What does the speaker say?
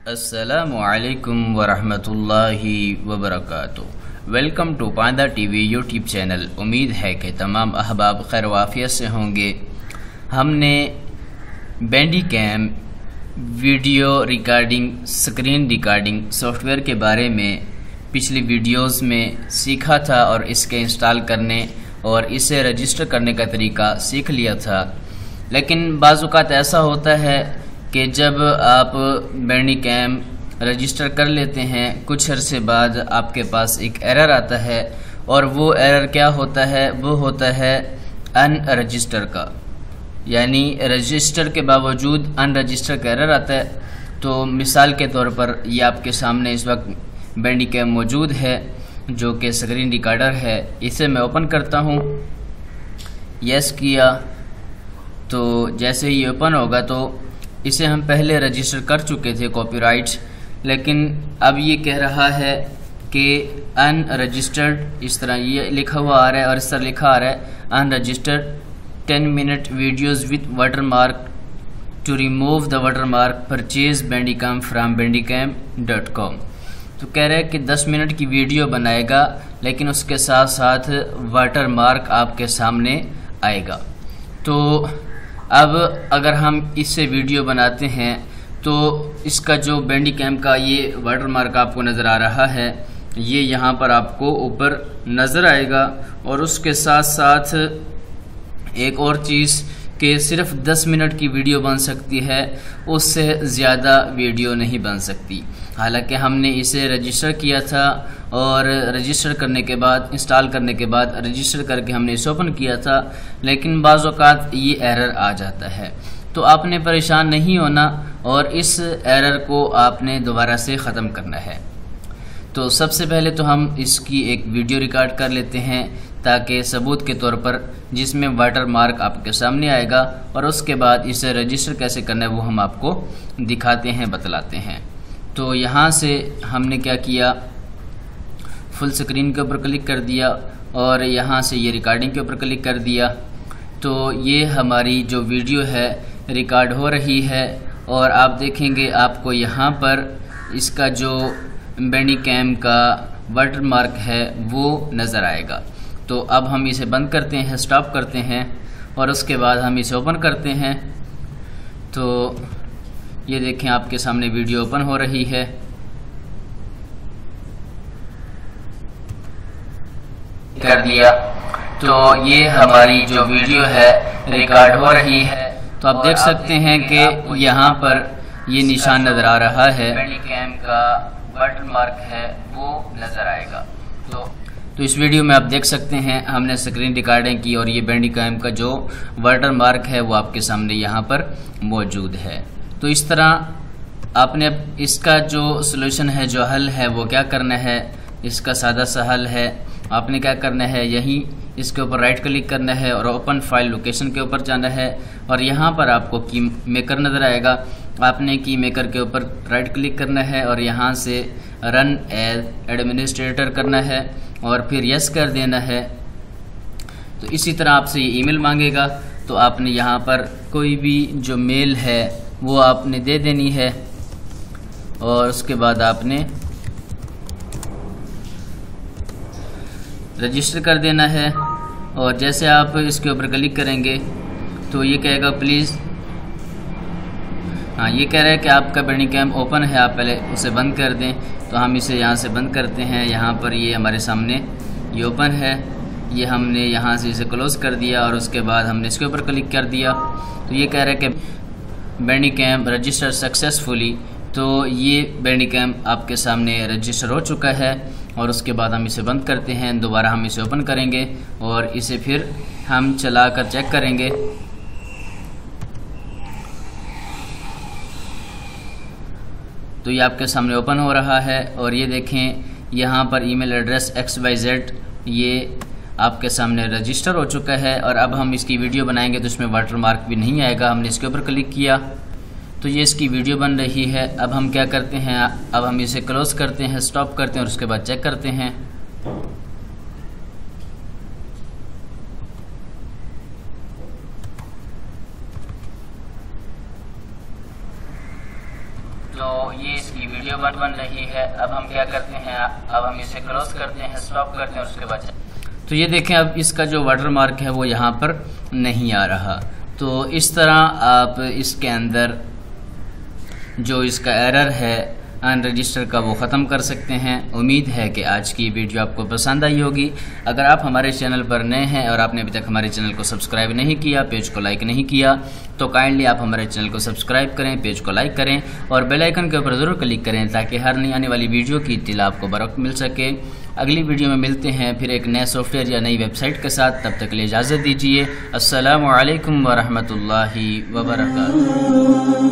अस्सलामुअलैकुम वरहमतुल्लाहि वबरकातुहू। Welcome to पांदा टीवी यूट्यूब चैनल। उम्मीद है कि तमाम अहबाब खैर वाफियत से होंगे। हमने Bandicam video recording screen recording software के बारे में पिछली वीडियोस में सीखा था और इसके इंस्टॉल करने और इसे रजिस्टर करने का तरीका सीख लिया था। लेकिन बाज़ औक़ात ऐसा होता है कि जब आप बैंडीकैम रजिस्टर कर लेते हैं, कुछ अरसे बाद आपके पास एक एरर आता है और वो एरर क्या होता है? वो होता है अनरजिस्टर का, यानी रजिस्टर के बावजूद अनरजिस्टर का एरर आता है। तो मिसाल के तौर पर ये आपके सामने इस वक्त बैंडीकैम मौजूद है जो कि स्क्रीन रिकॉर्डर है। इसे मैं ओपन करता हूँ, यस किया तो जैसे ही ओपन होगा तो इसे हम पहले रजिस्टर कर चुके थे कॉपीराइट, लेकिन अब ये कह रहा है कि अनरजिस्टर्ड, इस तरह ये लिखा हुआ आ रहा है और इस तरह लिखा आ रहा है unregistered 10 minute videos with watermark to remove the watermark purchase Bandicam from bandicam.com। तो कह रहा है कि 10 मिनट की वीडियो बनाएगा लेकिन उसके साथ साथ वाटरमार्क आपके सामने आएगा। तो अब अगर हम इससे वीडियो बनाते हैं तो इसका जो बैंडीकैम का ये वाटरमार्क आपको नज़र आ रहा है, ये यहाँ पर आपको ऊपर नज़र आएगा। और उसके साथ साथ एक और चीज़ कि सिर्फ 10 मिनट की वीडियो बन सकती है, उससे ज़्यादा वीडियो नहीं बन सकती। हालांकि हमने इसे रजिस्टर किया था और रजिस्टर करने के बाद, इंस्टॉल करने के बाद रजिस्टर करके हमने इसे ओपन किया था, लेकिन बाज़ औक़ात ये एरर आ जाता है। तो आपने परेशान नहीं होना और इस एरर को आपने दोबारा से ख़त्म करना है। तो सबसे पहले तो हम इसकी एक वीडियो रिकॉर्ड कर लेते हैं ताकि सबूत के तौर पर, जिसमें वाटरमार्क आपके सामने आएगा, और उसके बाद इसे रजिस्टर कैसे करना है वो हम आपको दिखाते हैं, बतलाते हैं। तो यहाँ से हमने क्या किया, फुल स्क्रीन के ऊपर क्लिक कर दिया और यहाँ से ये रिकॉर्डिंग के ऊपर क्लिक कर दिया। तो ये हमारी जो वीडियो है रिकॉर्ड हो रही है और आप देखेंगे आपको यहाँ पर इसका जो बैंडीकैम का वाटरमार्क है वो नज़र आएगा। तो अब हम इसे बंद करते हैं, स्टॉप करते हैं और उसके बाद हम इसे ओपन करते हैं। तो ये देखें आपके सामने वीडियो ओपन हो रही है। कर दिया तो ये हमारी जो वीडियो है रिकॉर्ड हो रही है। तो आप देख सकते हैं कि यहाँ पर ये निशान नज़र आ रहा है, बैंडीकैम का वाटरमार्क है वो नज़र आएगा। तो इस वीडियो में आप देख सकते हैं हमने स्क्रीन रिकॉर्डिंग की और ये बैंडीकैम का जो वाटरमार्क है वो आपके सामने यहाँ पर मौजूद है। तो इस तरह आपने इसका जो सलूशन है, जो हल है, वो क्या करना है, इसका सादा सा हल है। आपने क्या करना है, यहीं इसके ऊपर राइट क्लिक करना है और ओपन फाइल लोकेशन के ऊपर जाना है और यहाँ पर आपको की मेकर नज़र आएगा। आपने की मेकर के ऊपर राइट क्लिक करना है और यहाँ से रन एज एडमिनिस्ट्रेटर करना है और फिर यस कर देना है। तो इसी तरह आपसे ये ईमेल मांगेगा, तो आपने यहाँ पर कोई भी जो मेल है वो आपने दे देनी है और उसके बाद आपने रजिस्टर कर देना है। और जैसे आप इसके ऊपर क्लिक करेंगे तो ये कहेगा प्लीज़, हाँ ये कह रहा है कि आपका बैंडीकैम ओपन है, आप पहले उसे बंद कर दें। तो हम इसे यहाँ से बंद करते हैं। यहाँ पर ये हमारे सामने ये ओपन है, ये हमने यहाँ से इसे क्लोज़ कर दिया और उसके बाद हमने इसके ऊपर क्लिक कर दिया। तो ये कह रहा है कि बैंडीकैम रजिस्टर सक्सेसफुली। तो ये बैंडीकैम आपके सामने रजिस्टर हो चुका है और उसके बाद हम इसे बंद करते हैं। दोबारा हम इसे ओपन करेंगे और इसे फिर हम चला कर चेक करेंगे। तो ये आपके सामने ओपन हो रहा है और ये देखें यहाँ पर ईमेल एड्रेस XYZ ये आपके सामने रजिस्टर हो चुका है। और अब हम इसकी वीडियो बनाएंगे तो इसमें वाटरमार्क भी नहीं आएगा। हमने इसके ऊपर क्लिक किया तो ये इसकी वीडियो बन रही है। अब हम क्या करते हैं, अब हम इसे क्लोज करते हैं, स्टॉप करते हैं और उसके बाद चेक करते हैं। तो ये इसकी वीडियो बन रही है। अब हम क्या करते हैं, अब हम इसे क्लोज करते हैं, स्टॉप करते हैं, उसके बाद तो ये देखें अब इसका जो वाटर मार्क है वो यहाँ पर नहीं आ रहा। तो इस तरह आप इसके अंदर जो इसका एरर है अनरजिस्टर का वो ख़त्म कर सकते हैं। उम्मीद है कि आज की वीडियो आपको पसंद आई होगी। अगर आप हमारे चैनल पर नए हैं और आपने अभी तक हमारे चैनल को सब्सक्राइब नहीं किया, पेज को लाइक नहीं किया, तो काइंडली आप हमारे चैनल को सब्सक्राइब करें, पेज को लाइक करें और बेल आइकन के ऊपर ज़रूर क्लिक करें ताकि हर नई आने वाली वीडियो की इत्तिला आपको बरवक्त मिल सके। अगली वीडियो में मिलते हैं फिर एक नए सॉफ्टवेयर या नई वेबसाइट के साथ। तब तक के लिए इजाज़त दीजिए। अस्सलामु अलैकुम व रहमतुल्लाहि व बरकातुहू।